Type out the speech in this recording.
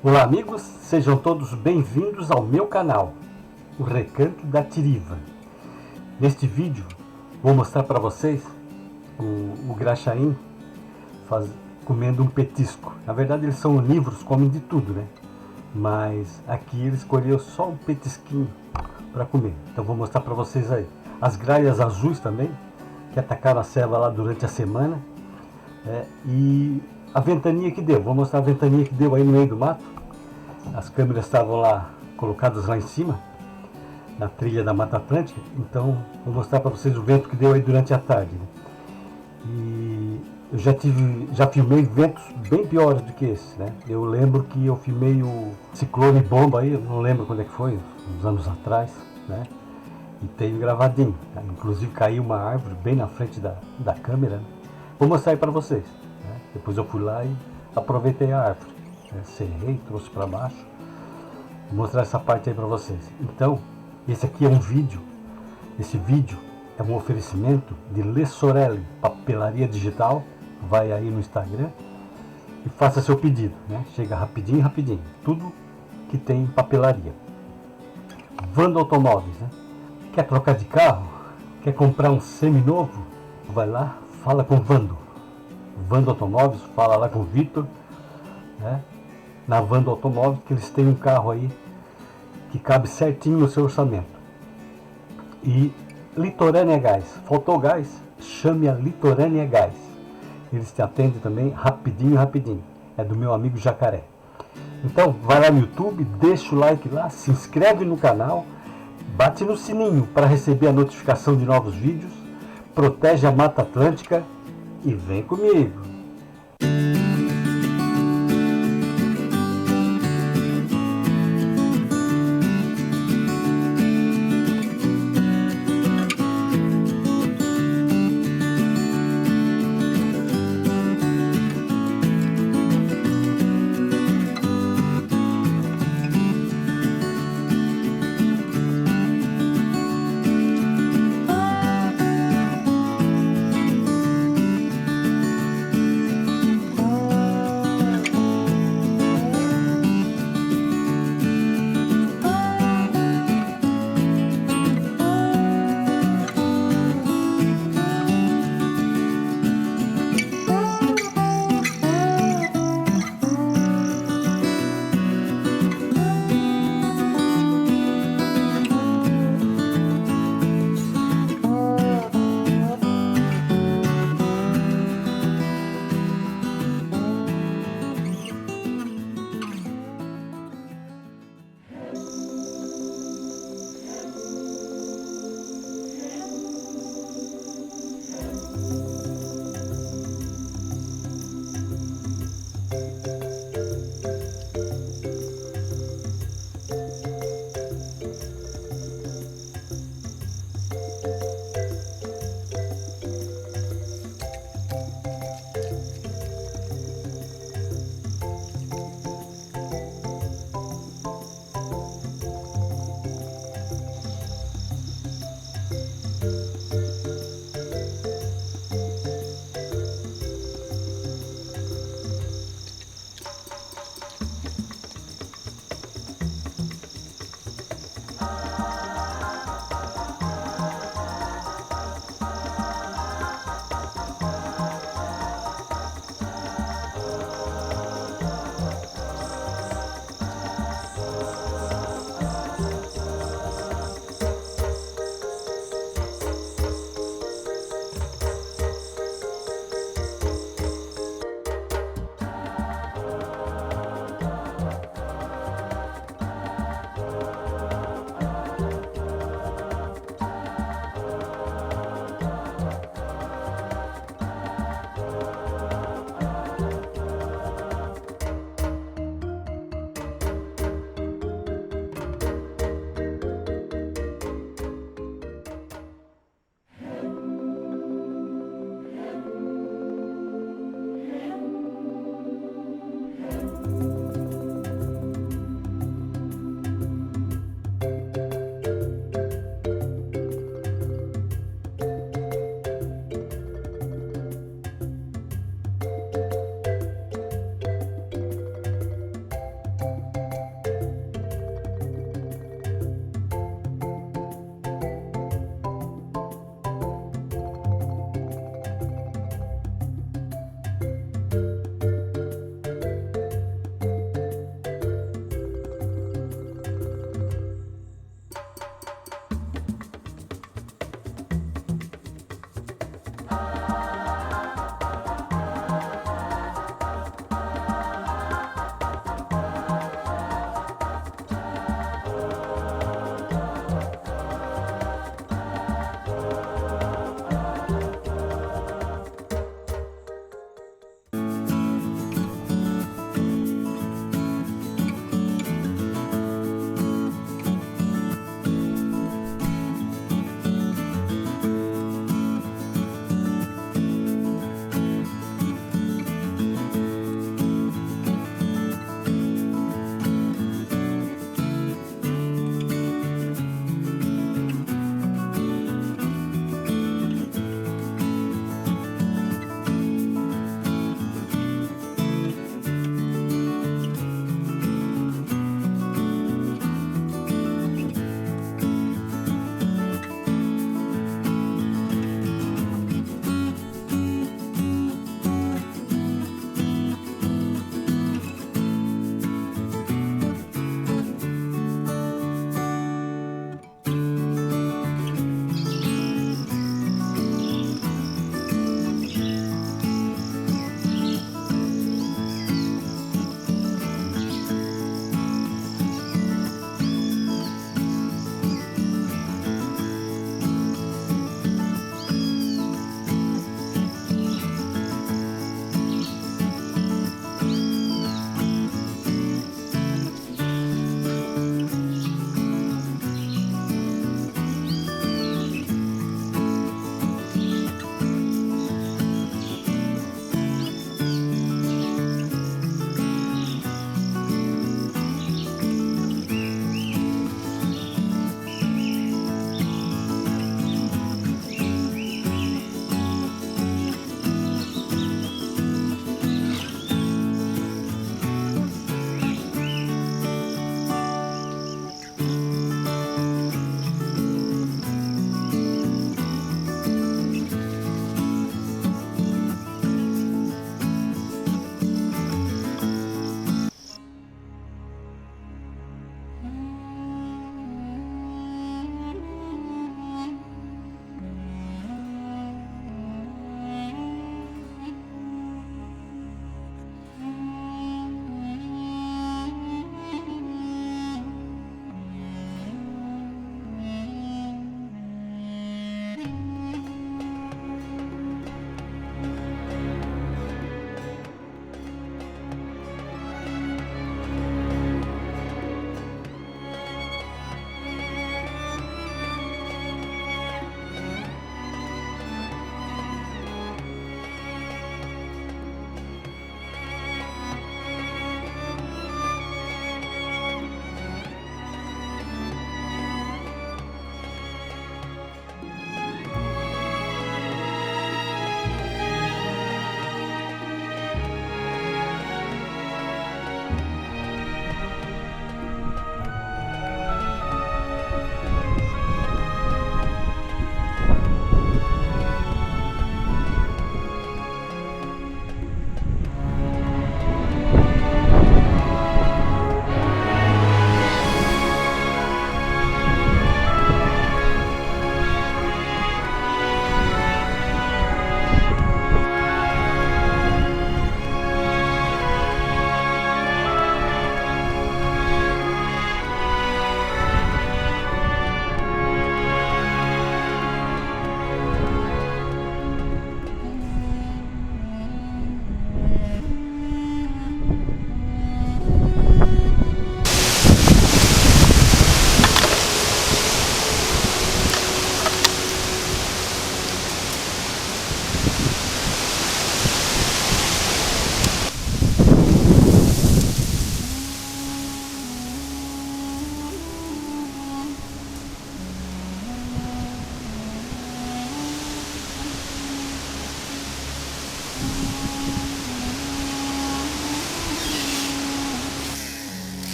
Olá amigos, sejam todos bem-vindos ao meu canal, o Recanto da Tiriva. Neste vídeo vou mostrar para vocês o Graxaim comendo um petisco. Na verdade eles são onívoros, comem de tudo, né? Mas aqui ele escolheu só um petisquinho para comer. Então vou mostrar para vocês aí. As gralhas-azuis também, que atacaram a selva lá durante a semana. E a ventania que deu, vou mostrar a ventania que deu aí no meio do mato. As câmeras estavam lá, colocadas lá em cima, na trilha da mata-atlântica. Então vou mostrar para vocês o vento que deu aí durante a tarde, né? E eu já filmei ventos bem piores do que esse, né? Eu lembro que eu filmei o ciclone bomba aí, eu não lembro quando é que foi, uns anos atrás, né? E tenho gravadinho, tá? Inclusive caiu uma árvore bem na frente da câmera, né? Vou mostrar aí para vocês, né? Depois eu fui lá e aproveitei a árvore, né? Serrei, trouxe para baixo. Vou mostrar essa parte aí para vocês. Então, esse aqui é um vídeo. Esse vídeo é um oferecimento de Lessorelli, papelaria digital. Vai aí no Instagram e faça seu pedido, né? Chega rapidinho, rapidinho. Tudo que tem papelaria. Vando Automóveis, né? Quer trocar de carro? Quer comprar um seminovo? Vai lá, fala com Vando. Vando Automóveis, fala lá com o Vitor, né? Na Vando Automóveis, que eles têm um carro aí que cabe certinho no seu orçamento. E Litorânea Gás, faltou gás? Chame a Litorânea Gás. Eles te atendem também rapidinho, rapidinho. É do meu amigo Jacaré. Então, vai lá no YouTube, deixa o like lá, se inscreve no canal, bate no sininho para receber a notificação de novos vídeos, protege a Mata Atlântica e vem comigo.